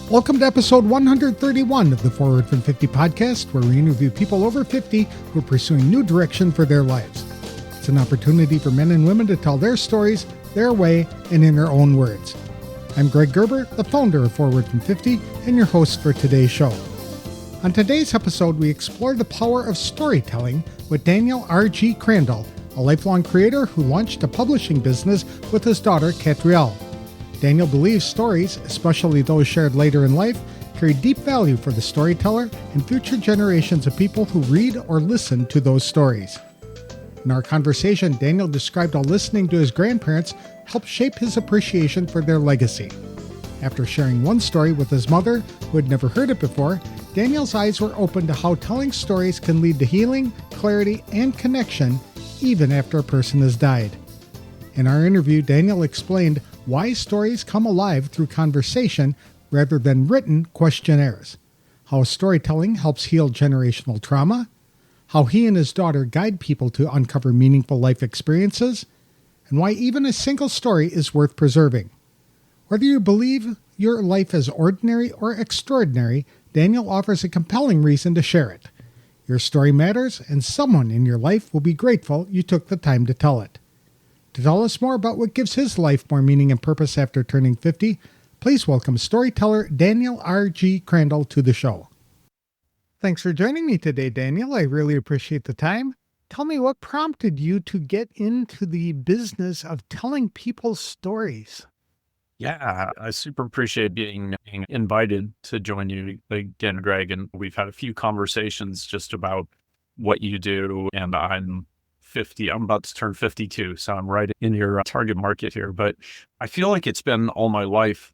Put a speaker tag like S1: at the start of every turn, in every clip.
S1: Welcome to episode 131 of the Forward from 50 podcast, where we interview people over 50 who are pursuing new direction for their lives. It's an opportunity for men and women to tell their stories, their way, and in their own words. I'm Greg Gerber, the founder of Forward from 50, and your host for today's show. On today's episode, we explore the power of storytelling with Daniel Rg Crandall, a lifelong creator who launched a publishing business with his daughter, Catrielle. Daniel believes stories, especially those shared later in life, carry deep value for the storyteller and future generations of people who read or listen to those stories. In our conversation, Daniel described how listening to his grandparents helped shape his appreciation for their legacy. After sharing one story with his mother, who had never heard it before, Daniel's eyes were open to how telling stories can lead to healing, clarity, and connection even after a person has died. In our interview, Daniel explained why stories come alive through conversation rather than written questionnaires, how storytelling helps heal generational trauma, how he and his daughter guide people to uncover meaningful life experiences, and why even a single story is worth preserving. Whether you believe your life is ordinary or extraordinary, Daniel offers a compelling reason to share it. Your story matters, and someone in your life will be grateful you took the time to tell it. To tell us more about what gives his life more meaning and purpose after turning 50, please welcome storyteller Daniel Rg Crandall to the show. Thanks for joining me today, Daniel. I really appreciate the time. Tell me, what prompted you to get into the business of telling people stories?
S2: Yeah, I super appreciate being invited to join you again, Greg. And we've had a few conversations just about what you do. And I'm 50. I'm about to turn 52. So I'm right in your target market here. But I feel like it's been all my life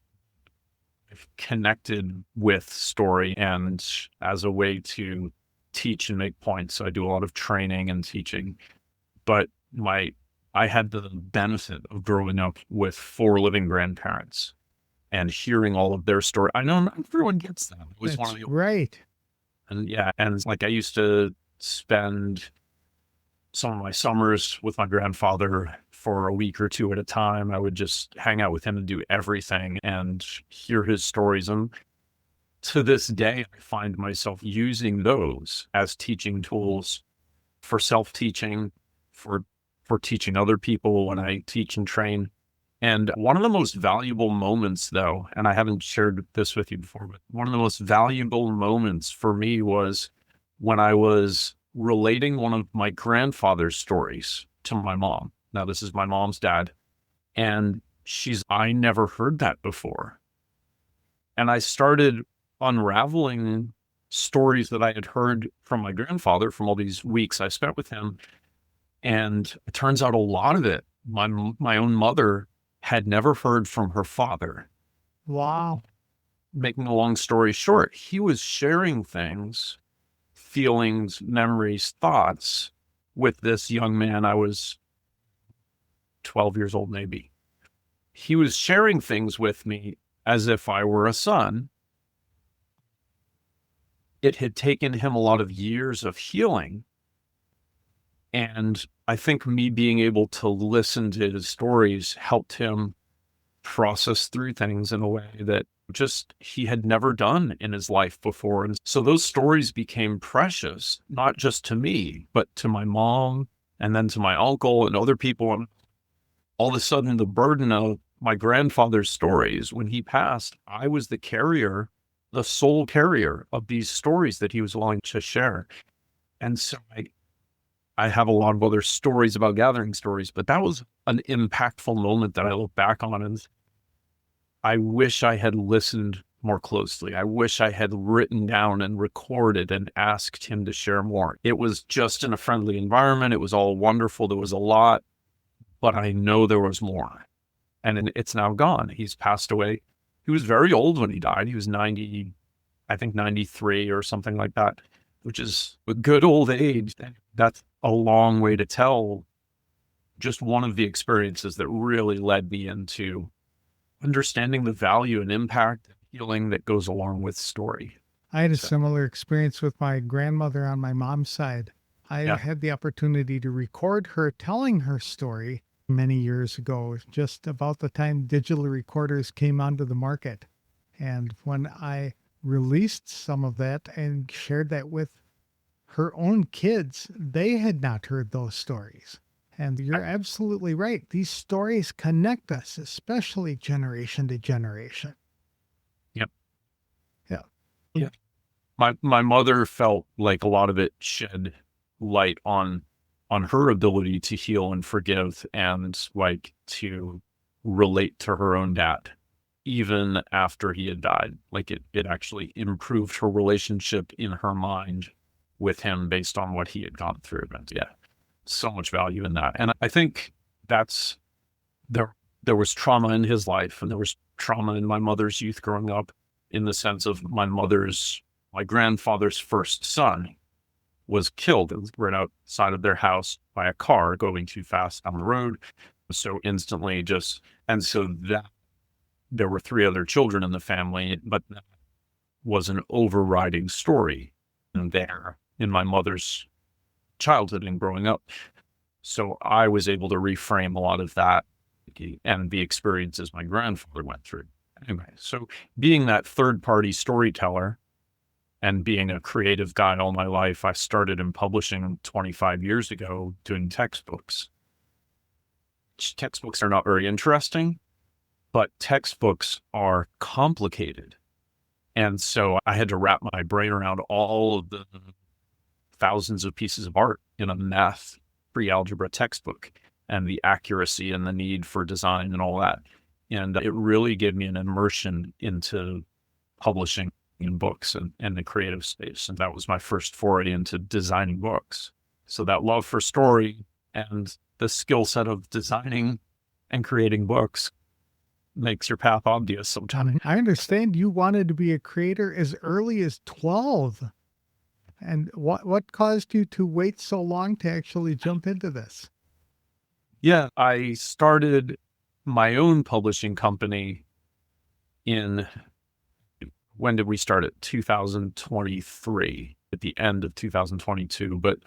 S2: I've connected with story and as a way to teach and make points. So I do a lot of training and teaching. But I had the benefit of growing up with 4 living grandparents and hearing all of their story. I know not everyone gets that. It was
S1: That's
S2: one of the
S1: right.
S2: And yeah, and like I used to spend some of my summers with my grandfather for a week or two at a time. I would just hang out with him and do everything and hear his stories. And to this day, I find myself using those as teaching tools for self-teaching, for teaching other people when I teach and train. And one of the most valuable moments, though, and I haven't shared this with you before, but one of the most valuable moments for me was when I was relating one of my grandfather's stories to my mom. Now, this is my mom's dad. And I never heard that before. And I started unraveling stories that I had heard from my grandfather from all these weeks I spent with him. And it turns out a lot of it, my own mother had never heard from her father.
S1: Wow.
S2: Making a long story short, he was sharing things, feelings, memories, thoughts with this young man. I was 12 years old, maybe. He was sharing things with me as if I were a son. It had taken him a lot of years of healing. And I think me being able to listen to his stories helped him process through things in a way that just he had never done in his life before. And so those stories became precious, not just to me, but to my mom and then to my uncle and other people. And all of a sudden, the burden of my grandfather's stories, when he passed, I was the carrier, the sole carrier of these stories that he was willing to share. And so I have a lot of other stories about gathering stories, but that was an impactful moment that I look back on, and I wish I had listened more closely. I wish I had written down and recorded and asked him to share more. It was just in a friendly environment. It was all wonderful. There was a lot, but I know there was more. And it's now gone. He's passed away. He was very old when he died. He was 90, I think 93 or something like that, which is a good old age. That's a long way to tell just one of the experiences that really led me into understanding the value and impact and healing that goes along with story.
S1: I had a similar experience with my grandmother on my mom's side. I had the opportunity to record her telling her story many years ago, just about the time digital recorders came onto the market. And when I released some of that and shared that with her own kids, they had not heard those stories. And you're absolutely right. These stories connect us, especially generation to generation.
S2: Yep.
S1: Yeah.
S2: Yeah. My mother felt like a lot of it shed light on her ability to heal and forgive and like to relate to her own dad even after he had died. Like it actually improved her relationship in her mind with him based on what he had gone through. And yeah, so much value in that. And I think that's there was trauma in his life and there was trauma in my mother's youth growing up in the sense of my grandfather's first son was killed right outside of their house by a car going too fast down the road. So instantly and so that there were three other children in the family, but that was an overriding story there in my mother's childhood and growing up. So I was able to reframe a lot of that and the experiences my grandfather went through. Anyway, so being that third party storyteller and being a creative guy all my life, I started in publishing 25 years ago doing textbooks. Textbooks are not very interesting, but textbooks are complicated. And so I had to wrap my brain around all of the thousands of pieces of art in a math pre-algebra textbook and the accuracy and the need for design and all that. And it really gave me an immersion into publishing in books and the creative space. And that was my first foray into designing books. So that love for story and the skill set of designing and creating books makes your path obvious sometimes.
S1: I understand you wanted to be a creator as early as 12. And what caused you to wait so long to actually jump into this?
S2: Yeah, I started my own publishing company when did we start it? 2023, at the end of 2022, but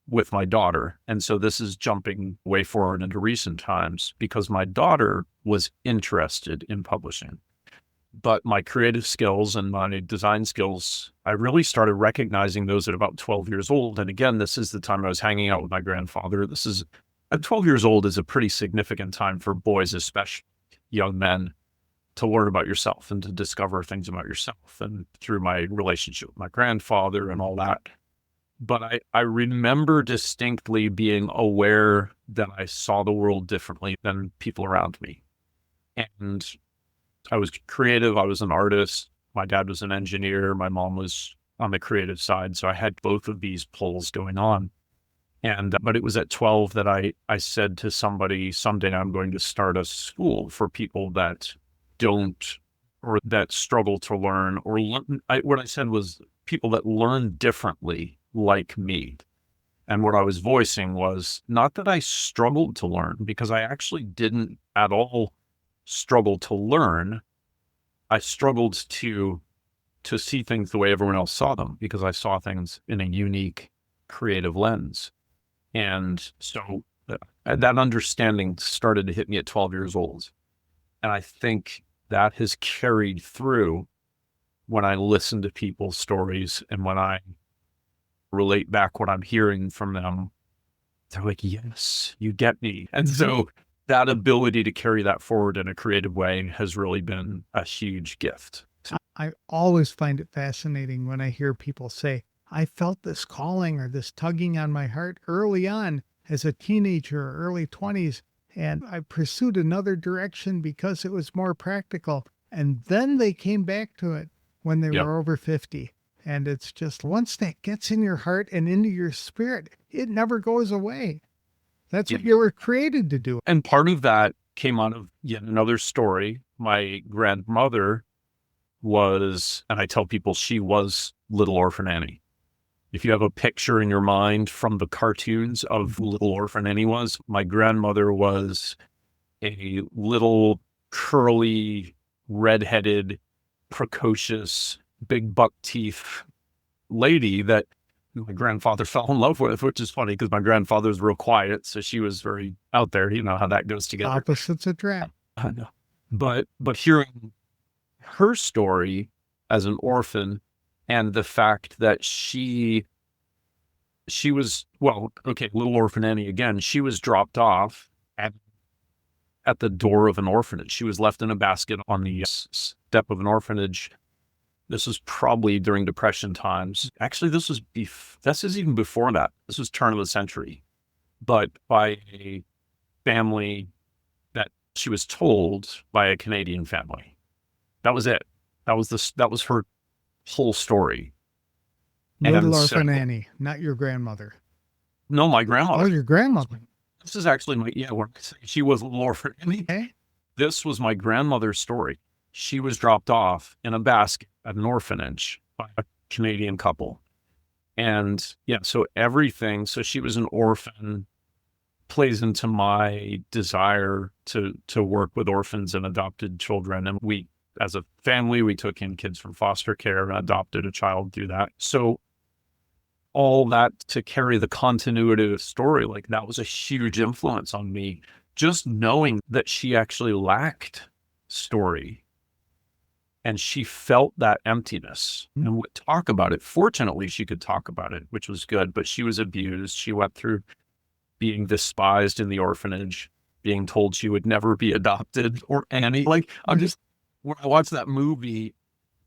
S2: with my daughter. And so this is jumping way forward into recent times because my daughter was interested in publishing. But my creative skills and my design skills, I really started recognizing those at about 12 years old. And again, this is the time I was hanging out with my grandfather. At 12 years old is a pretty significant time for boys, especially young men, to learn about yourself and to discover things about yourself. And through my relationship with my grandfather and all that. But I remember distinctly being aware that I saw the world differently than people around me. And I was creative. I was an artist. My dad was an engineer. My mom was on the creative side. So I had both of these pulls going on. But it was at 12 that I said to somebody, someday I'm going to start a school for people that don't, or that struggle to learn, or what I said was people that learn differently like me. And what I was voicing was not that I struggled to learn, because I actually didn't at all struggle to learn. I struggled to see things the way everyone else saw them, because I saw things in a unique creative lens. And so that understanding started to hit me at 12 years old. And I think that has carried through when I listen to people's stories and when I relate back what I'm hearing from them. They're like, yes, you get me. And so that ability to carry that forward in a creative way has really been a huge gift.
S1: I always find it fascinating when I hear people say, I felt this calling or this tugging on my heart early on as a teenager or early 20s, and I pursued another direction because it was more practical. And then they came back to it when they were over 50. And it's just once that gets in your heart and into your spirit, it never goes away. That's what you were created to do.
S2: And part of that came out of yet another story. My grandmother was, and I tell people she was Little Orphan Annie. If you have a picture in your mind from the cartoons of Little Orphan Annie was, my grandmother was a little curly, redheaded, precocious, big buck teeth lady that my grandfather fell in love with, which is funny because my grandfather's real quiet. So she was very out there. You know how that goes together.
S1: Opposites attract.
S2: I know. But hearing her story as an orphan and the fact that she was, well, okay, little orphan Annie again, she was dropped off at the door of an orphanage. She was left in a basket on the step of an orphanage. This was probably during Depression times. Actually, this is even before that. This was turn of the century, but by a family that she was told by a Canadian family. That was it. That was her whole story.
S1: Little orphan Annie, not your grandmother.
S2: No, my grandmother.
S1: Oh, your grandmother.
S2: This is actually when I say she was little orphan Annie.
S1: Okay.
S2: This was my grandmother's story. She was dropped off in a basket at an orphanage by a Canadian couple. And so she was an orphan, plays into my desire to work with orphans and adopted children. And we, as a family, we took in kids from foster care and adopted a child through that. So all that to carry the continuity of the story, like that was a huge influence on me. Just knowing that she actually lacked story and she felt that emptiness and would talk about it. Fortunately, she could talk about it, which was good, but she was abused. She went through being despised in the orphanage, being told she would never be adopted or any, like, when I watch that movie,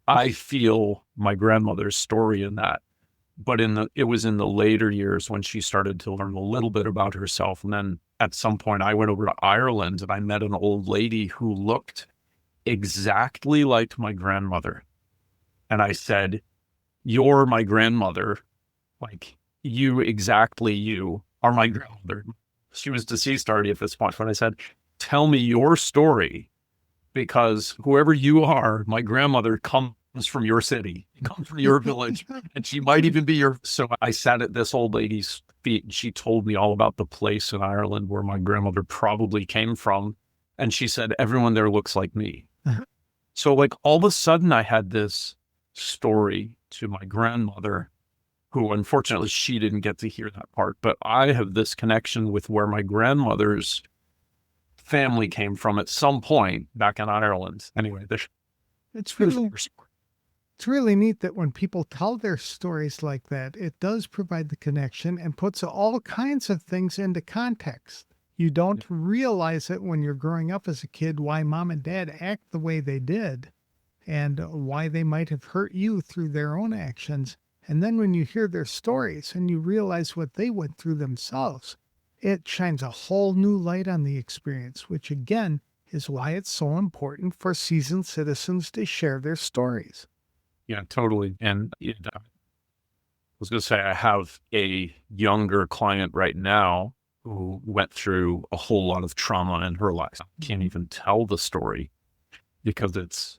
S2: I feel my grandmother's story in that. But it was in the later years when she started to learn a little bit about herself. And then at some point I went over to Ireland and I met an old lady who looked exactly like my grandmother. And I said, "You're my grandmother. Like you are my grandmother." She was deceased already at this point. When I said, "Tell me your story, because whoever you are, my grandmother comes from your city, comes from your village, and she might even be your." So I sat at this old lady's feet and she told me all about the place in Ireland where my grandmother probably came from. And she said, "Everyone there looks like me." Uh-huh. So like all of a sudden I had this story to my grandmother, who unfortunately she didn't get to hear that part, but I have this connection with where my grandmother's family came from at some point back in Ireland. Anyway,
S1: it's really neat that when people tell their stories like that, it does provide the connection and puts all kinds of things into context. You don't realize it when you're growing up as a kid, why mom and dad act the way they did and why they might have hurt you through their own actions. And then when you hear their stories and you realize what they went through themselves, it shines a whole new light on the experience, which again is why it's so important for seasoned citizens to share their stories.
S2: Yeah, totally. And I was going to say, I have a younger client right now who went through a whole lot of trauma in her life. I can't even tell the story because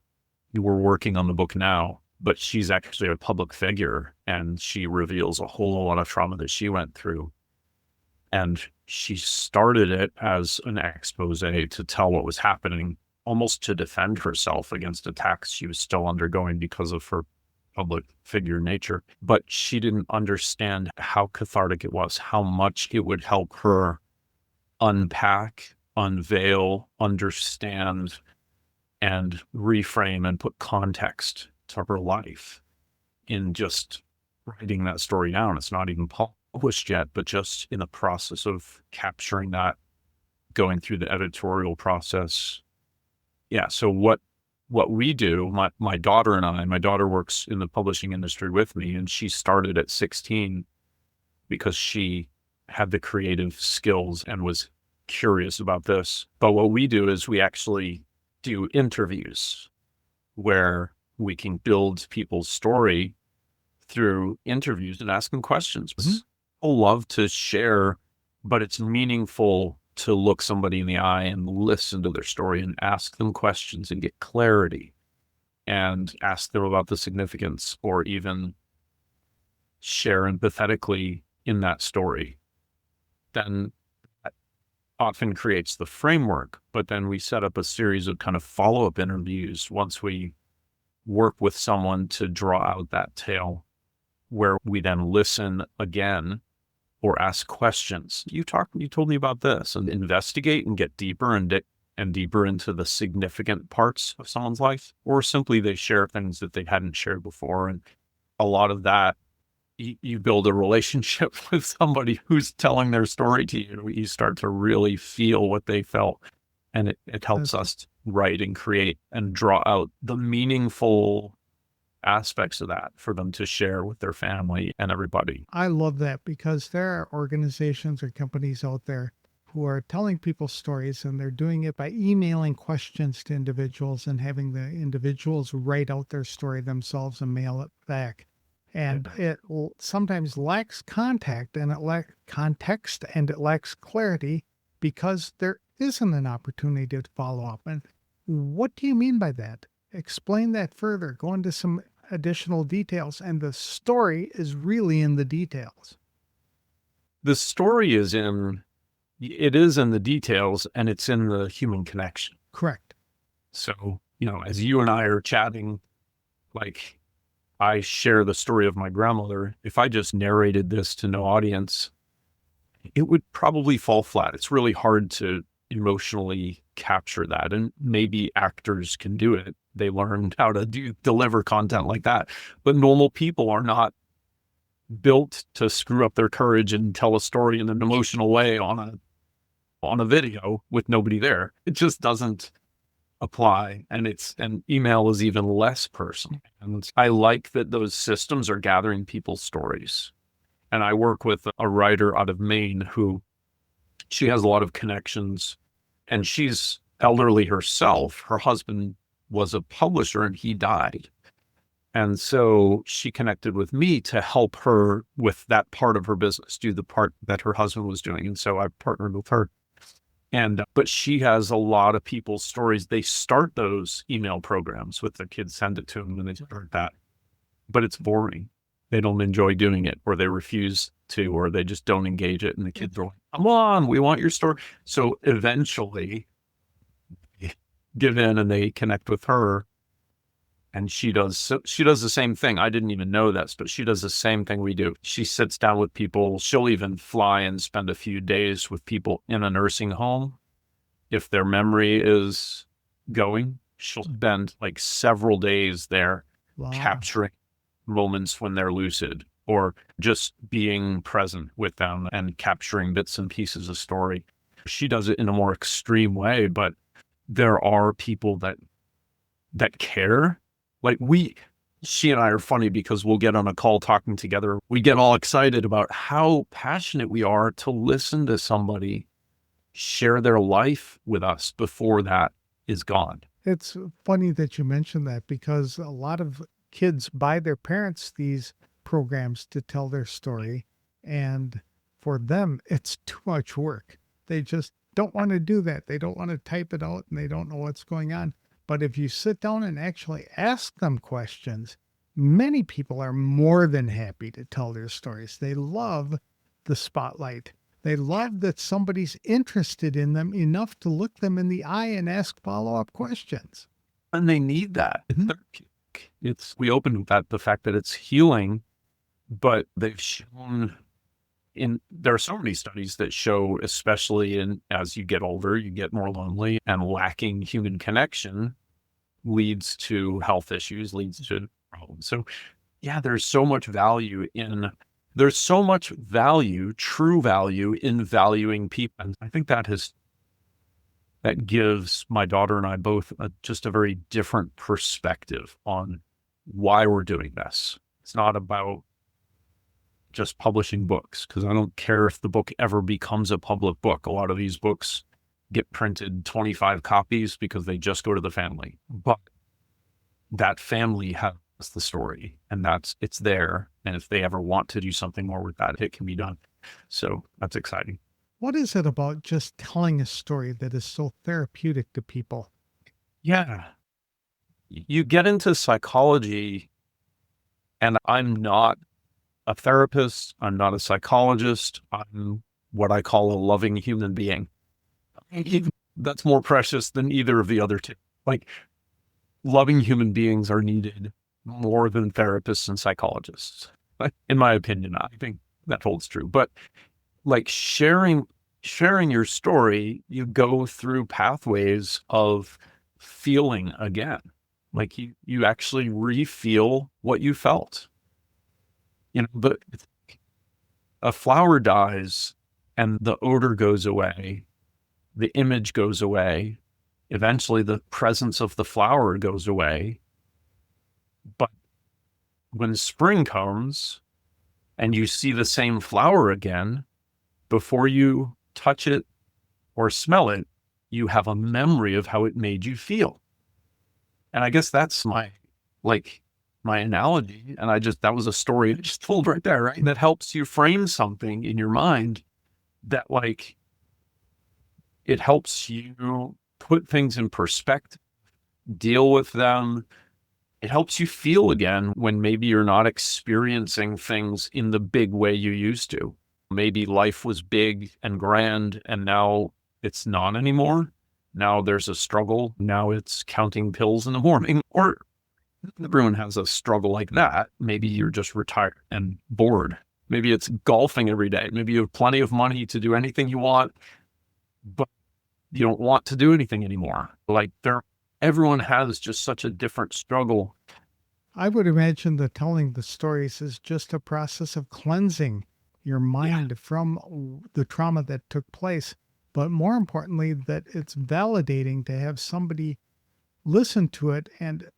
S2: we're working on the book now, but she's actually a public figure and she reveals a whole lot of trauma that she went through. And she started it as an expose to tell what was happening, almost to defend herself against attacks she was still undergoing because of her public figure nature. But she didn't understand how cathartic it was, how much it would help her unpack, unveil, understand, and reframe and put context to her life in just writing that story down. It's not even published yet, but just in the process of capturing that, going through the editorial process. Yeah. So what we do, my daughter and I, my daughter works in the publishing industry with me, and she started at 16 because she had the creative skills and was curious about this. But what we do is we actually do interviews where we can build people's story through interviews and ask them questions. Mm-hmm. People love to share, but it's meaningful to look somebody in the eye and listen to their story and ask them questions and get clarity and ask them about the significance, or even share empathetically in that story. Then that often creates the framework, but then we set up a series of kind of follow-up interviews once we work with someone to draw out that tale, where we then listen again or ask questions. You told me about this, and investigate and get deeper and and deeper into the significant parts of someone's life, or simply they share things that they hadn't shared before. And a lot of that, you build a relationship with somebody who's telling their story to you. You start to really feel what they felt. And it helps us write and create and draw out the meaningful aspects of that for them to share with their family and everybody.
S1: I love that, because there are organizations or companies out there who are telling people stories, and they're doing it by emailing questions to individuals and having the individuals write out their story themselves and mail it back. And it sometimes lacks context, and it lacks clarity, because there isn't an opportunity to follow up. And what do you mean by that? Explain that further. Go into some additional details. And the story is really in the details.
S2: The story is in the details, and it's in the human connection.
S1: Correct.
S2: So, as you and I are chatting, like, I share the story of my grandmother. If I just narrated this to no audience, it would probably fall flat. It's really hard to emotionally capture that. And maybe actors can do it. They learned how to deliver content like that. But normal people are not built to screw up their courage and tell a story in an emotional way on a video with nobody there. It just doesn't apply. And email is even less personal. And I like that those systems are gathering people's stories. And I work with a writer out of Maine who, she has a lot of connections, and she's elderly herself. Her husband was a publisher and he died. And so she connected with me to help her with that part of her business, do the part that her husband was doing. And so I partnered with her. But she has a lot of people's stories. They start those email programs with the kids, send it to them, and they start that. But it's boring. They don't enjoy doing it, or they refuse to, or they just don't engage it. And the kids are like, come on, we want your story. So eventually they give in and they connect with her. And she does the same thing. I didn't even know this, but she does the same thing we do. She sits down with people. She'll even fly and spend a few days with people in a nursing home. If their memory is going, she'll spend like several days there. Wow. Capturing moments when they're lucid, or just being present with them and capturing bits and pieces of story. She does it in a more extreme way, but there are people that care. Like she and I are funny because we'll get on a call talking together. We get all excited about how passionate we are to listen to somebody share their life with us before that is gone.
S1: It's funny that you mentioned that, because a lot of kids buy their parents these programs to tell their story. And for them, it's too much work. They just don't want to do that. They don't want to type it out, and they don't know what's going on. But if you sit down and actually ask them questions, many people are more than happy to tell their stories. They love the spotlight. They love that somebody's interested in them enough to look them in the eye and ask follow-up questions.
S2: And they need that. Mm-hmm. We opened with the fact that it's healing, but they've shown there are so many studies that show, especially as you get older, you get more lonely, and lacking human connection leads to health issues, leads to problems. So yeah, there's so much value, true value in valuing people. And I think that gives my daughter and I both just a very different perspective on why we're doing this. It's not about just publishing books, because I don't care if the book ever becomes a public book. A lot of these books get printed 25 copies because they just go to the family. But that family has the story, and it's there. And if they ever want to do something more with that, it can be done. So that's exciting.
S1: What is it about just telling a story that is so therapeutic to people?
S2: Yeah. You get into psychology, and I'm not a therapist. I'm not a psychologist. I'm what I call a loving human being. That's more precious than either of the other two. Like, loving human beings are needed more than therapists and psychologists. In my opinion, I think that holds true. But like sharing sharing your story, you go through pathways of feeling again. Like you actually re-feel what you felt. But a flower dies and the odor goes away, the image goes away. Eventually the presence of the flower goes away. But when spring comes and you see the same flower again, before you touch it or smell it, you have a memory of how it made you feel. And I guess that's my analogy. And that was a story I just told right there, right? That helps you frame something in your mind that it helps you put things in perspective, deal with them. It helps you feel again when maybe you're not experiencing things in the big way you used to. Maybe life was big and grand and now it's not anymore. Now there's a struggle. Now it's counting pills in the morning. Or everyone has a struggle like that. Maybe you're just retired and bored. Maybe it's golfing every day. Maybe you have plenty of money to do anything you want, but you don't want to do anything anymore. Everyone has just such a different struggle.
S1: I would imagine that telling the stories is just a process of cleansing your mind from the trauma that took place. But more importantly, that it's validating to have somebody listen to it and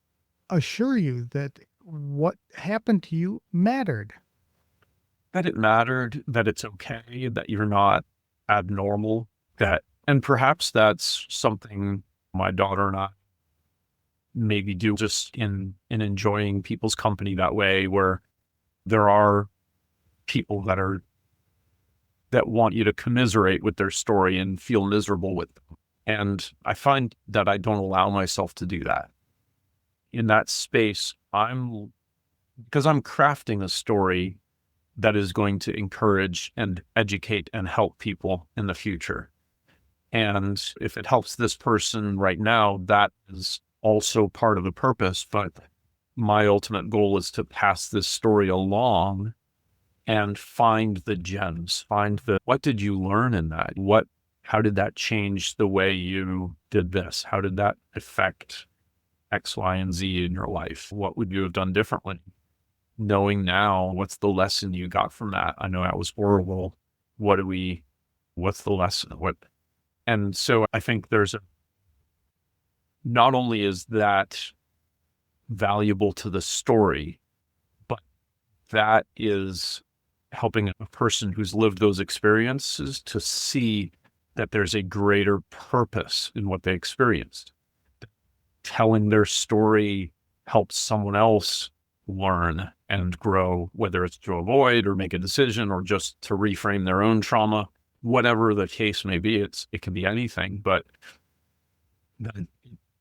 S1: assure you that what happened to you mattered.
S2: That it mattered, that it's okay, that you're not abnormal, and perhaps that's something my daughter and I maybe do just in enjoying people's company that way, where there are people that want you to commiserate with their story and feel miserable with them. And I find that I don't allow myself to do that. In that space, because I'm crafting a story that is going to encourage and educate and help people in the future. And if it helps this person right now, that is also part of the purpose. But my ultimate goal is to pass this story along and find the gems, what did you learn in that? How did that change the way you did this? How did that affect X, Y, and Z in your life? What would you have done differently? Knowing now, what's the lesson you got from that? I know that was horrible. What's the lesson? And so I think not only is that valuable to the story, but that is helping a person who's lived those experiences to see that there's a greater purpose in what they experienced. Telling their story helps someone else learn and grow, whether it's to avoid or make a decision or just to reframe their own trauma, whatever the case may be. It can be anything, but then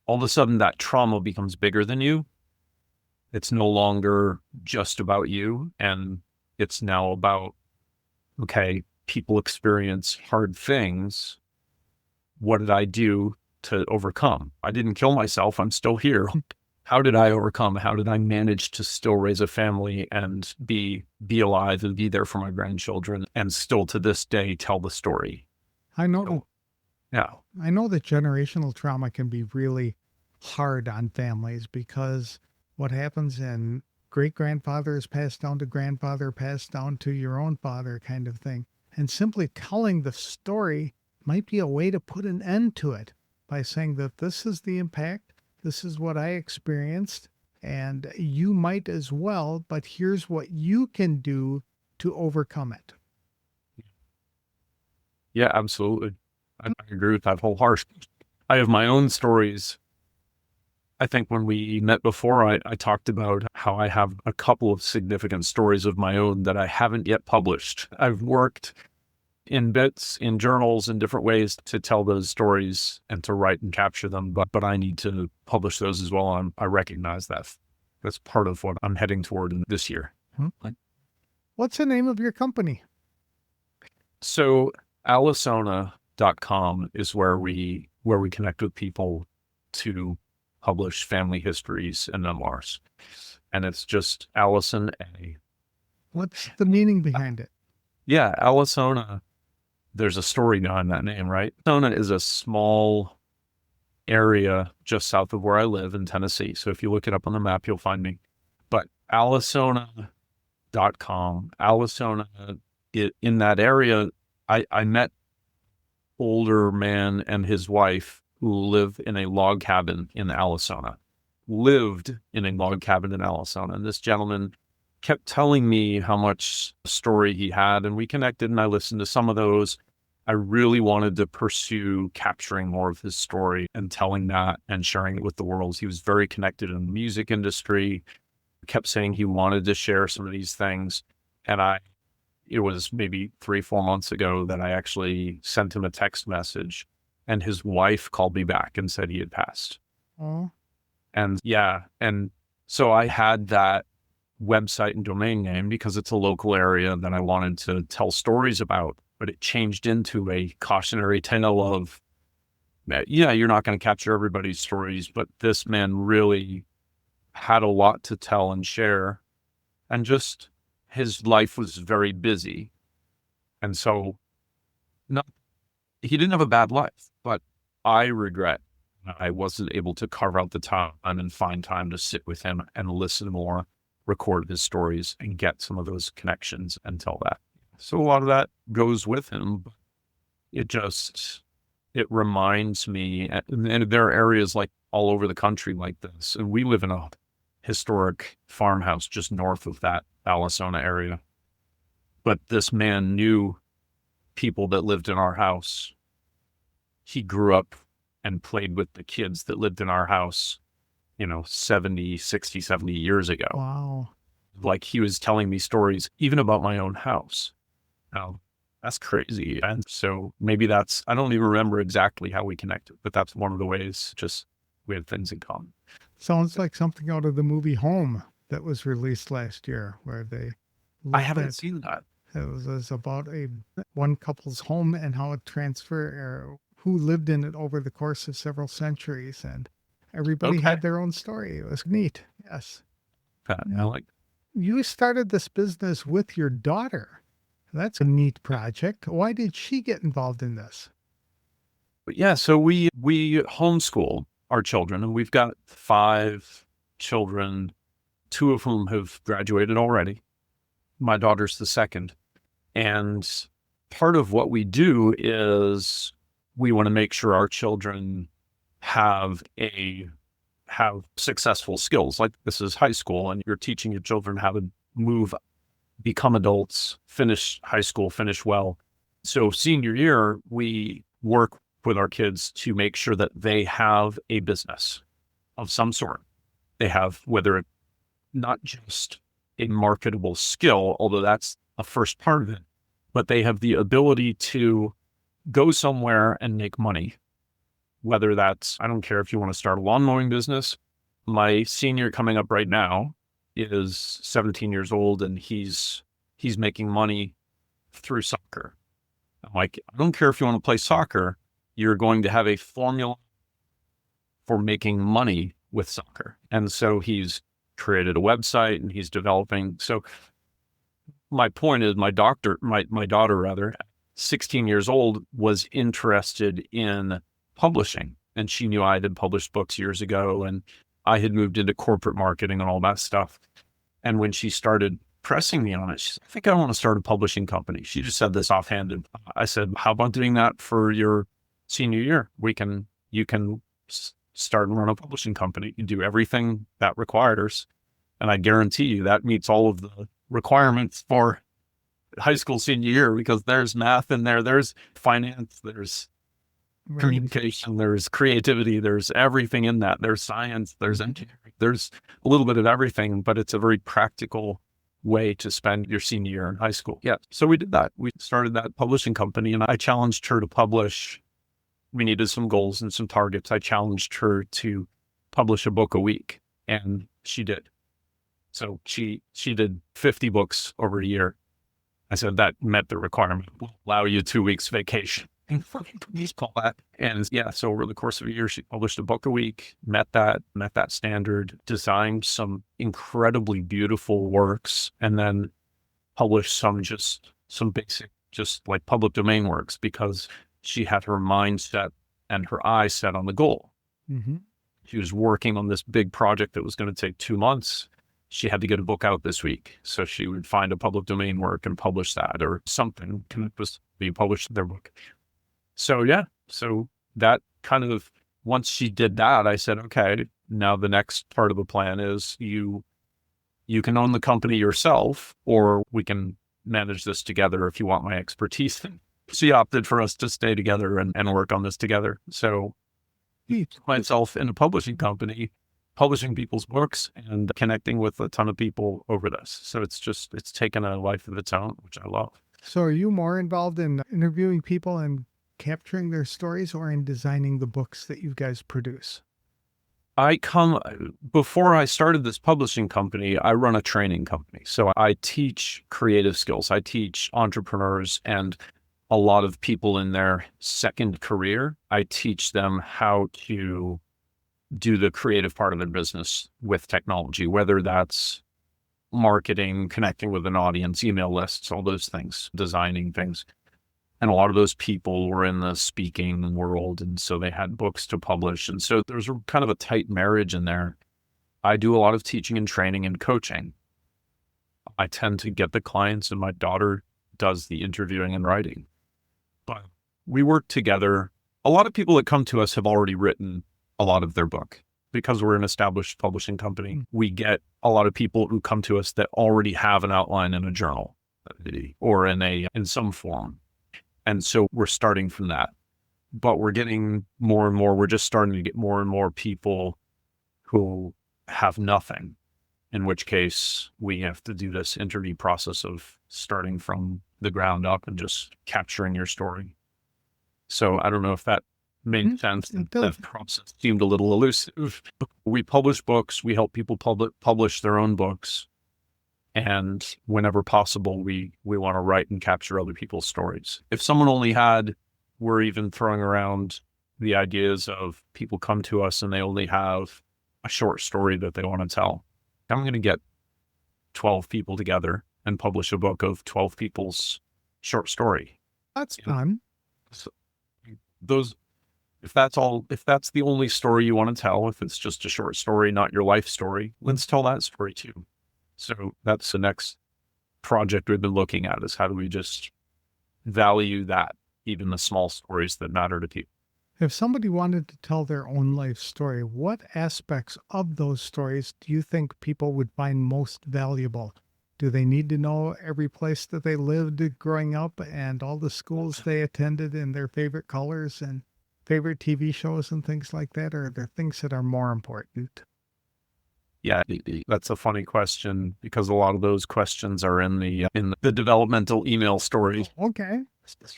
S2: all of a sudden that trauma becomes bigger than you. It's no longer just about you. And it's now about, okay, people experience hard things. What did I do to overcome? I didn't kill myself. I'm still here. How did I overcome? How did I manage to still raise a family and be alive and be there for my grandchildren and still to this day tell the story?
S1: I know.
S2: So, yeah.
S1: I know that generational trauma can be really hard on families because what happens in great-grandfather is passed down to grandfather, passed down to your own father kind of thing. And simply telling the story might be a way to put an end to it by saying that this is the impact, this is what I experienced, and you might as well, but here's what you can do to overcome it.
S2: Yeah, absolutely. I agree with that wholeheartedly. I have my own stories. I think when we met before, I talked about how I have a couple of significant stories of my own that I haven't yet published. I've worked in bits, in journals, in different ways to tell those stories and to write and capture them, but I need to publish those as well. And I recognize that. That's part of what I'm heading toward in this year.
S1: What's the name of your company?
S2: So Alisona.com is where we connect with people to publish family histories and memoirs. And it's just Allison A.
S1: What's the meaning behind it?
S2: Yeah, Alisona there's a story behind that name, right? Arizona is a small area just south of where I live in Tennessee. So if you look it up on the map, you'll find me. But Alisona.com, Alisona, in that area, I met older man and his wife who live in a log cabin in Alisona, lived in a log cabin in Alisona. And this gentleman kept telling me how much story he had, and we connected, and I listened to some of those. I really wanted to pursue capturing more of his story and telling that and sharing it with the world. He was very connected in the music industry, kept saying he wanted to share some of these things. And it was maybe 3-4 months ago that I actually sent him a text message, and his wife called me back and said he had passed.
S1: Oh,
S2: And yeah. And so I had that website and domain name because it's a local area that I wanted to tell stories about, but it changed into a cautionary tale of, yeah, you're not going to capture everybody's stories, but this man really had a lot to tell and share, and just his life was very busy. And so he didn't have a bad life, but I regret I wasn't able to carve out the time and find time to sit with him and listen more, record his stories, and get some of those connections and tell that. So a lot of that goes with him. It reminds me, and there are areas like all over the country like this. And we live in a historic farmhouse just north of that Alisona area. But this man knew people that lived in our house. He grew up and played with the kids that lived in our house, 70 years ago.
S1: wow.
S2: Like, he was telling me stories even about my own house. Now, that's crazy. And so maybe I don't even remember exactly how we connected, but that's one of the ways, just we had things in common.
S1: Sounds like something out of the movie Home that was released last year, where they
S2: I haven't seen that.
S1: It was about one couple's home and how it who lived in it over the course of several centuries, and everybody
S2: Okay.
S1: had their own story. It was neat. Yes.
S2: I like.
S1: You started this business with your daughter. That's a neat project. Why did she get involved in this?
S2: But yeah, so we homeschool our children, and we've got 5 children, 2 of whom have graduated already. My daughter's the second. And part of what we do is we want to make sure our children have successful skills. Like, this is high school, and you're teaching your children how to become adults, finish high school, finish well. So senior year, we work with our kids to make sure that they have a business of some sort. They have, whether it not just a marketable skill, although that's a first part of it, but they have the ability to go somewhere and make money. Whether that's, I don't care if you want to start a lawn mowing business. My senior coming up right now is 17 years old, and he's making money through soccer. I'm like, I don't care if you want to play soccer, you're going to have a formula for making money with soccer. And so he's created a website, and he's developing. So my point is, my daughter, 16 years old, was interested in publishing, and she knew I had published books years ago, and I had moved into corporate marketing and all that stuff. And when she started pressing me on it, she said, I think I want to start a publishing company. She just said this offhanded. I said, how about doing that for your senior year? You can start and run a publishing company. You do everything that requires. And I guarantee you that meets all of the requirements for high school senior year, because there's math in there, there's finance, there's communication, there's creativity, there's everything in that. There's science, there's engineering, there's a little bit of everything, but it's a very practical way to spend your senior year in high school. Yeah. So we did that. We started that publishing company, and I challenged her to publish. We needed some goals and some targets. I challenged her to publish a book a week, and she did. So she did 50 books over a year. I said that met the requirement. We'll allow you 2 weeks vacation. And please call that. And yeah, so over the course of a year, she published a book a week, met that standard, designed some incredibly beautiful works, and then published some basic just like public domain works, because she had her mind set and her eye set on the goal.
S1: Mm-hmm.
S2: She was working on this big project that was going to take 2 months. She had to get a book out this week. So she would find a public domain work and publish that, or something can be published their book. So yeah, so that kind of, once she did that, I said, okay, now the next part of the plan is you can own the company yourself, or we can manage this together if you want my expertise. She opted for us to stay together and work on this together. So myself in a publishing company, publishing people's books and connecting with a ton of people over this. So it's taken a life of its own, which I love.
S1: So are you more involved in interviewing people and capturing their stories, or in designing the books that you guys produce?
S2: Before I started this publishing company, I run a training company. So I teach creative skills. I teach entrepreneurs and a lot of people in their second career. I teach them how to do the creative part of their business with technology, whether that's marketing, connecting with an audience, email lists, all those things, designing things. And a lot of those people were in the speaking world, and so they had books to publish. And so there's kind of a tight marriage in there. I do a lot of teaching and training and coaching. I tend to get the clients, and my daughter does the interviewing and writing. But we work together. A lot of people that come to us have already written a lot of their book. Because we're an established publishing company, we get a lot of people who come to us that already have an outline in a journal or in some form. And so we're starting from that. But we're getting more and more, we're just starting to get more and more people who have nothing, in which case we have to do this interview process of starting from the ground up and just capturing your story. So I don't know if that made sense. That process seemed a little elusive. We publish books. We help people publish their own books. And whenever possible, we want to write and capture other people's stories. If someone we're even throwing around the ideas of people come to us and they only have a short story that they want to tell. I'm going to get 12 people together and publish a book of 12 people's short story.
S1: That's fun.
S2: So if that's the only story you want to tell, if it's just a short story, not your life story, let's tell that story too. So that's the next project we've been looking at, is how do we just value that, even the small stories that matter to people.
S1: If somebody wanted to tell their own life story, what aspects of those stories do you think people would find most valuable? Do they need to know every place that they lived growing up and all the schools they attended and their favorite colors and favorite TV shows and things like that? Or are there things that are more important?
S2: Yeah, that's a funny question, because a lot of those questions are in the developmental email story.
S1: Okay.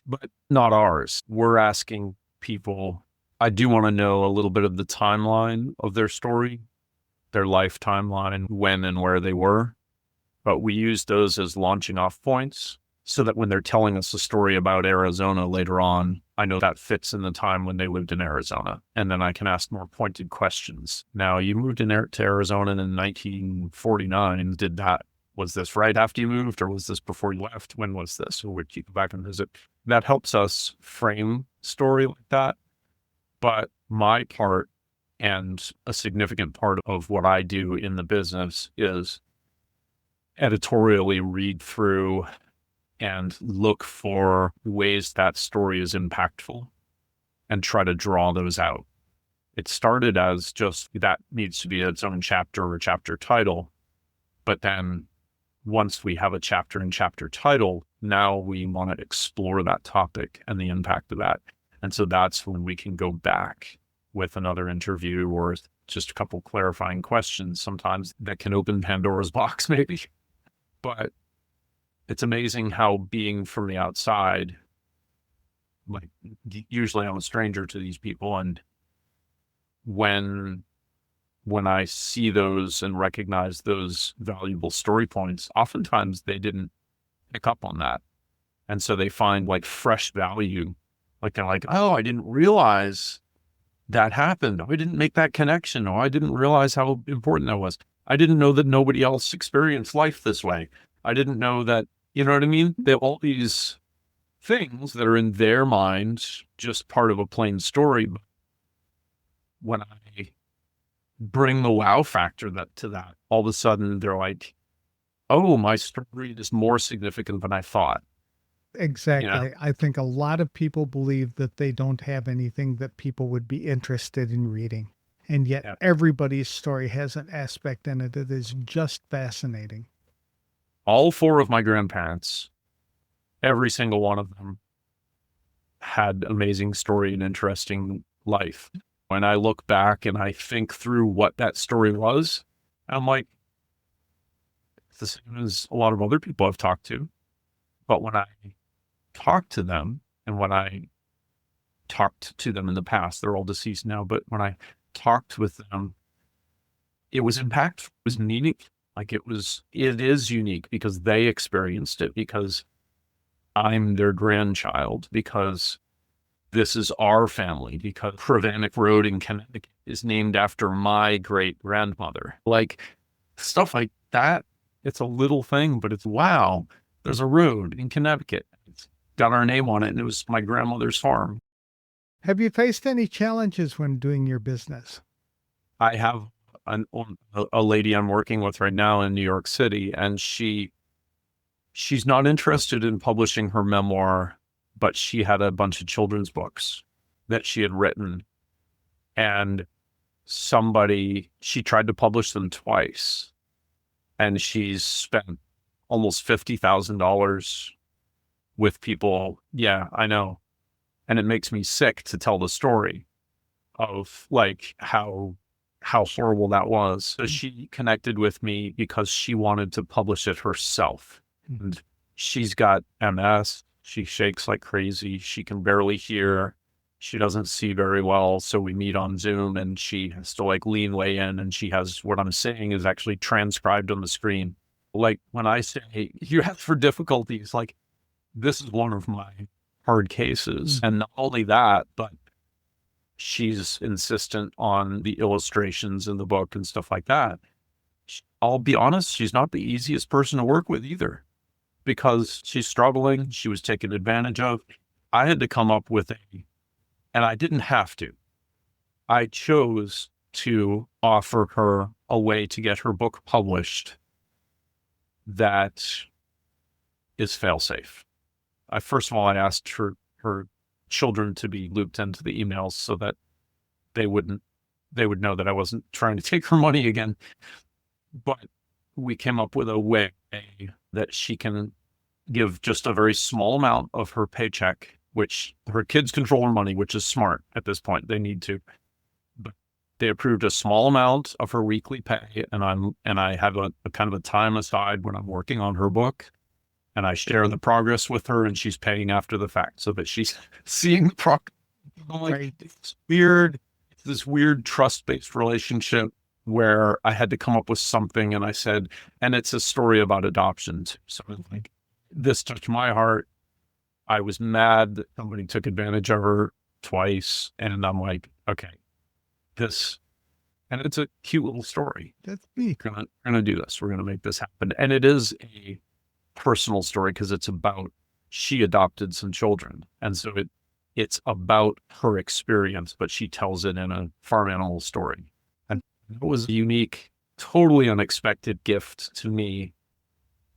S2: But not ours. We're asking people, I do want to know a little bit of the timeline of their story, their life timeline, when and where they were. But we use those as launching off points so that when they're telling us a story about Arizona later on, I know that fits in the time when they lived in Arizona. And then I can ask more pointed questions. Now, you moved to Arizona in 1949. Was this right after you moved, or was this before you left? When was this? Or would you go back and visit? That helps us frame story like that. But my part, and a significant part of what I do in the business, is editorially read through and look for ways that story is impactful and try to draw those out. It started as just that needs to be its own chapter or chapter title. But then once we have a chapter and chapter title, now we want to explore that topic and the impact of that. And so that's when we can go back with another interview or just a couple clarifying questions sometimes that can open Pandora's box maybe. But it's amazing how, being from the outside, like usually I'm a stranger to these people, and when I see those and recognize those valuable story points, oftentimes they didn't pick up on that. And so they find like fresh value. Like they're like, oh, I didn't realize that happened. Oh, I didn't make that connection. Oh, I didn't realize how important that was. I didn't know that nobody else experienced life this way. I didn't know that, you know what I mean? They have all these things that are in their mind, just part of a plain story. But when I bring the wow factor to that, all of a sudden they're like, oh, my story is more significant than I thought.
S1: Exactly. I think a lot of people believe that they don't have anything that people would be interested in reading. And yet
S2: Yeah.
S1: everybody's story has an aspect in it that is just fascinating.
S2: All four of my grandparents, every single one of them, had amazing story and interesting life. When I look back and I think through what that story was, I'm like, it's the same as a lot of other people I've talked to. But when I talk to them, and when I talked to them in the past, they're all deceased now, but when I talked with them, it was impactful, it was unique. Like it is unique because they experienced it, because I'm their grandchild, because this is our family, because Prevanic Road in Connecticut is named after my great grandmother. Like stuff like that. It's a little thing, but it's wow, there's a road in Connecticut. It's got our name on it, and it was my grandmother's farm.
S1: Have you faced any challenges when doing your business?
S2: I have a lady I'm working with right now in New York City, and she's not interested in publishing her memoir, but she had a bunch of children's books that she had written, and she tried to publish them twice, and she's spent almost $50,000 with people. Yeah, I know. And it makes me sick to tell the story of like how horrible that was. So she connected with me because she wanted to publish it herself. And she's got MS. She shakes like crazy. She can barely hear. She doesn't see very well. So we meet on Zoom, and she has to like lean way in, and she has what I'm saying is actually transcribed on the screen. Like when I say you ask for difficulties, like this is one of my hard cases. And not only that, but she's insistent on the illustrations in the book and stuff like that. I'll be honest, she's not the easiest person to work with either, because she's struggling. She was taken advantage of. I had to come up with and I didn't have to. I chose to offer her a way to get her book published that is fail-safe. First of all, I asked her children to be looped into the emails so that they would know that I wasn't trying to take her money again. But we came up with a way that she can give just a very small amount of her paycheck, which her kids control her money, which is smart at this point. They need to. But they approved a small amount of her weekly pay, and I have a kind of a time aside when I'm working on her book, and I share the progress with her, and she's paying after the fact so that she's seeing the progress. Like, it's weird. It's this weird trust-based relationship where I had to come up with something, and I said, and it's a story about adoption too. So like, this touched my heart. I was mad that somebody took advantage of her twice, and I'm like, okay, and it's a cute little story.
S1: That's me.
S2: We're gonna do this. We're gonna make this happen, and it is a personal story because it's about she adopted some children, and so it's about her experience, but she tells it in a farm animal story, and it was a unique, totally unexpected gift to me.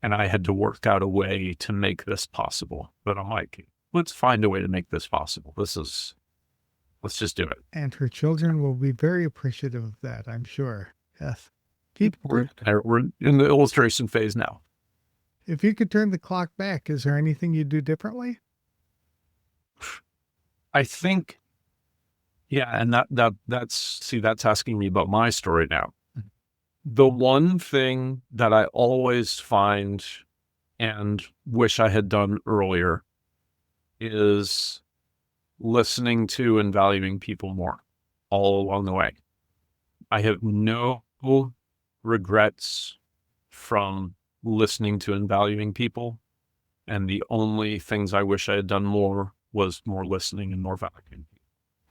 S2: And I had to work out a way to make this possible. But I'm like, let's find a way to make this possible. Let's just do it.
S1: And her children will be very appreciative of that, I'm sure. Yes.
S2: We're in the illustration phase now.
S1: If you could turn the clock back, is there anything you'd do differently?
S2: I think, yeah, and that's asking me about my story now. The one thing that I always find and wish I had done earlier is listening to and valuing people more all along the way. I have no regrets from listening to and valuing people. And the only things I wish I had done more was more listening and more valuing.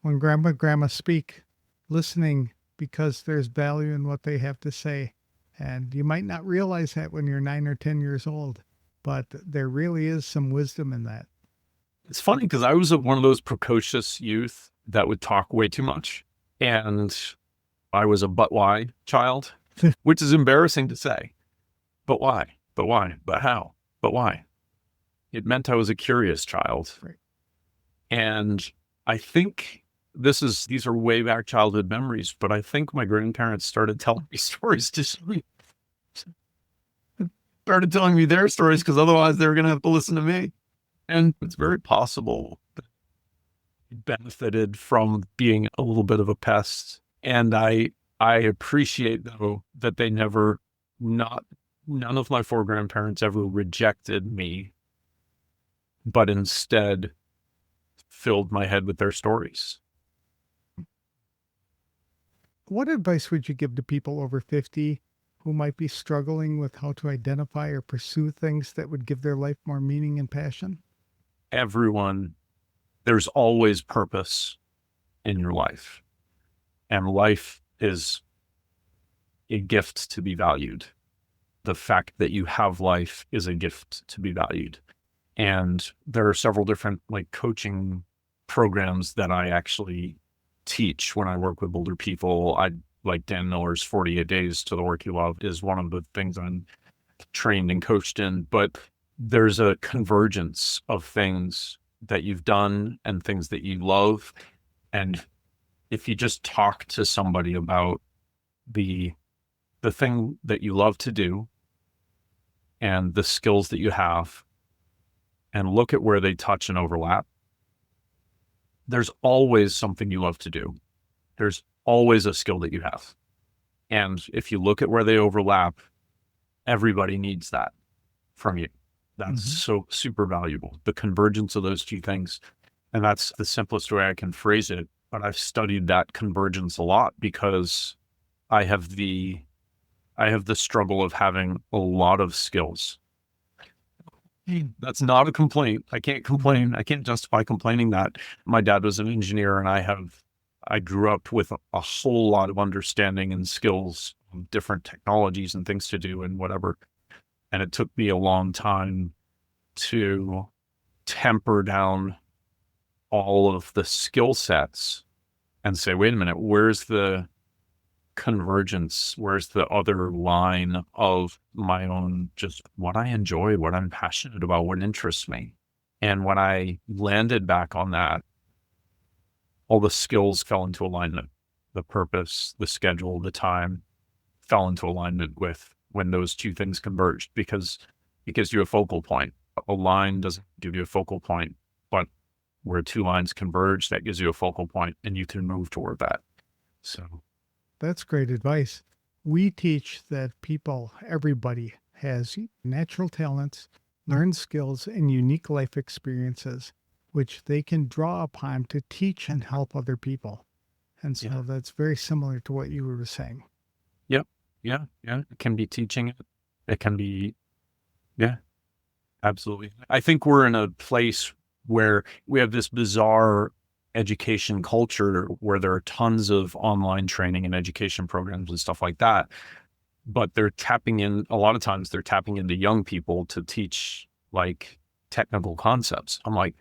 S1: When grandma speak, listening because there's value in what they have to say. And you might not realize that when you're 9 or 10 years old, but there really is some wisdom in that.
S2: It's funny because I was one of those precocious youth that would talk way too much. And I was a but why child, which is embarrassing to say. But why? But why? But how? But why? It meant I was a curious child.
S1: Right.
S2: And I think these are way back childhood memories, but I think my grandparents started telling me stories started telling me their stories because otherwise they were going to have to listen to me. And it's very possible that I benefited from being a little bit of a pest. And I appreciate though that they none of my four grandparents ever rejected me, but instead filled my head with their stories.
S1: What advice would you give to people over 50 who might be struggling with how to identify or pursue things that would give their life more meaning and passion?
S2: There's always purpose in your life, and life is a gift to be valued. The fact that you have life is a gift to be valued. And there are several different coaching programs that I actually teach when I work with older people. Dan Miller's 48 Days to the Work You Love is one of the things I'm trained and coached in, but there's a convergence of things that you've done and things that you love. And if you just talk to somebody about the thing that you love to do and the skills that you have and look at where they touch and overlap, there's always something you love to do. There's always a skill that you have. And if you look at where they overlap, everybody needs that from you. That's so super valuable, the convergence of those two things. And that's the simplest way I can phrase it. But I've studied that convergence a lot because I have the struggle of having a lot of skills. That's not a complaint. I can't complain. I can't justify complaining that. My dad was an engineer, and I grew up with a whole lot of understanding and skills of different technologies and things to do and whatever. And it took me a long time to temper down all of the skill sets and say, wait a minute, where's the convergence? Where's the other line of my own, just what I enjoy, what I'm passionate about, what interests me? And when I landed back on that, all the skills fell into alignment. The purpose, the schedule, the time fell into alignment with when those two things converged, because it gives you a focal point. A line doesn't give you a focal point, but where two lines converge, that gives you a focal point, and you can move toward that. So
S1: that's great advice. We teach that everybody has natural talents, learned skills, and unique life experiences, which they can draw upon to teach and help other people. And so that's very similar to what you were saying.
S2: Yep. Yeah. It can be teaching it. It can be, absolutely. I think we're in a place where we have this bizarre education culture where there are tons of online training and education programs and stuff like that. But a lot of times they're tapping into young people to teach technical concepts. I'm like,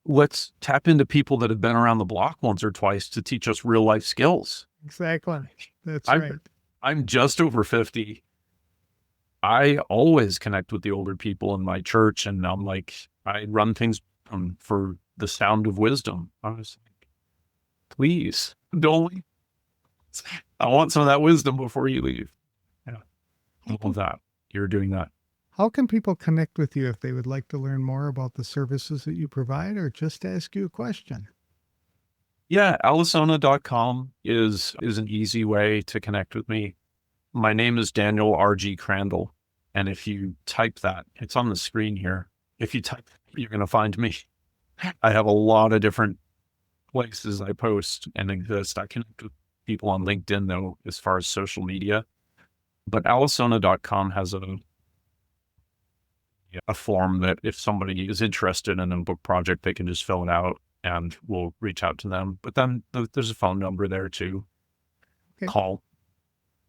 S2: let's tap into people that have been around the block once or twice to teach us real life skills.
S1: Exactly. That's right.
S2: I'm just over 50. I always connect with the older people in my church, and I'm like, I run things for the sound of wisdom. I was like, please don't leave. I want some of that wisdom before you leave. Yeah. I love that. You're doing that.
S1: How can people connect with you if they would like to learn more about the services that you provide or just ask you a question?
S2: Yeah, alisona.com is an easy way to connect with me. My name is Daniel Rg Crandall. And if you type that, it's on the screen here. If you type, you're going to find me. I have a lot of different places I post and exist. I connect with people on LinkedIn, though, as far as social media. But alisona.com has a form that if somebody is interested in a book project, they can just fill it out and we'll reach out to them. But then there's a phone number there too. Okay. Call.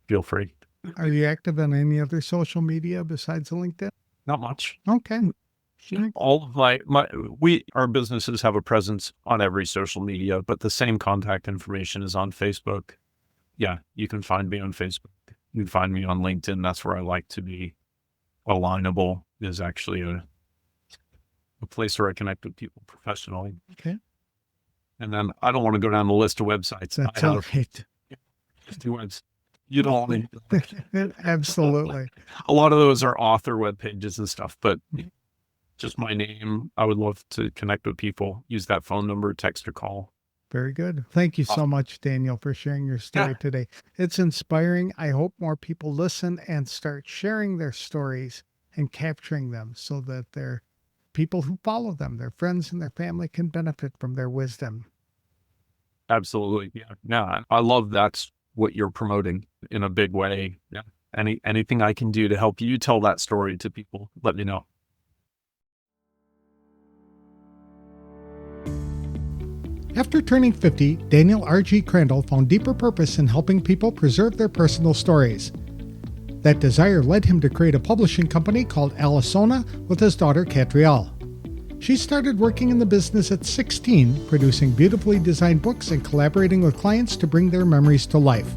S2: Feel free.
S1: Are you active on any other social media besides LinkedIn?
S2: Not much.
S1: Okay.
S2: All of our businesses have a presence on every social media, but the same contact information is on Facebook. Yeah, you can find me on Facebook. You can find me on LinkedIn. That's where I like to be. Alignable is actually a place where I connect with people professionally.
S1: Okay.
S2: And then I don't want to go down the list of websites.
S1: That's all right.
S2: Just two websites. You don't want to.
S1: Absolutely.
S2: A lot of those are author web pages and stuff, but just my name. I would love to connect with people. Use that phone number, text or call.
S1: Very good. Thank you so much, Daniel, for sharing your story today. It's inspiring. I hope more people listen and start sharing their stories and capturing them so that their people who follow them, their friends and their family, can benefit from their wisdom.
S2: Absolutely. Yeah. I love that's what you're promoting in a big way. Yeah. Anything I can do to help you tell that story to people, let me know.
S1: After turning 50, Daniel Rg Crandall found deeper purpose in helping people preserve their personal stories. That desire led him to create a publishing company called Alisona with his daughter Catrielle. She started working in the business at 16, producing beautifully designed books and collaborating with clients to bring their memories to life.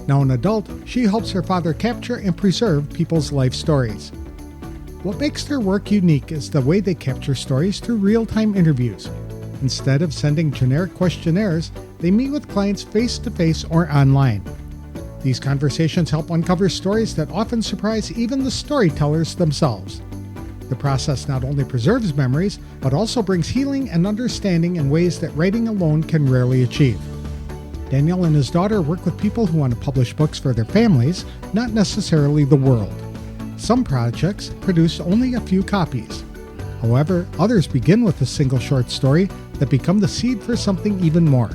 S1: Now an adult, she helps her father capture and preserve people's life stories. What makes their work unique is the way they capture stories through real-time interviews. Instead of sending generic questionnaires, they meet with clients face-to-face or online. These conversations help uncover stories that often surprise even the storytellers themselves. The process not only preserves memories, but also brings healing and understanding in ways that writing alone can rarely achieve. Daniel and his daughter work with people who want to publish books for their families, not necessarily the world. Some projects produce only a few copies. However, others begin with a single short story that become the seed for something even more.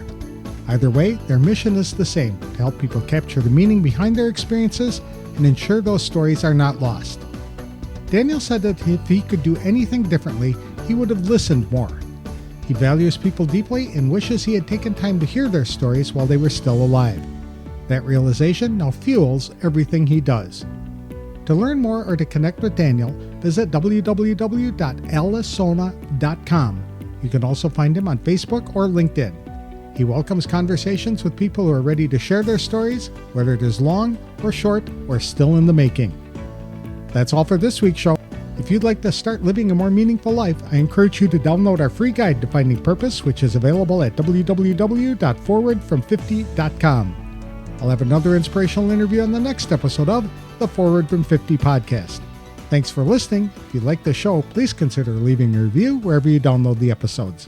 S1: Either way, their mission is the same, to help people capture the meaning behind their experiences and ensure those stories are not lost. Daniel said that if he could do anything differently, he would have listened more. He values people deeply and wishes he had taken time to hear their stories while they were still alive. That realization now fuels everything he does. To learn more or to connect with Daniel, visit www.alisona.com. You can also find him on Facebook or LinkedIn. He welcomes conversations with people who are ready to share their stories, whether it is long or short or still in the making. That's all for this week's show. If you'd like to start living a more meaningful life, I encourage you to download our free guide to finding purpose, which is available at www.forwardfrom50.com. I'll have another inspirational interview on the next episode of the Forward from 50 podcast. Thanks for listening. If you like the show, please consider leaving a review wherever you download the episodes.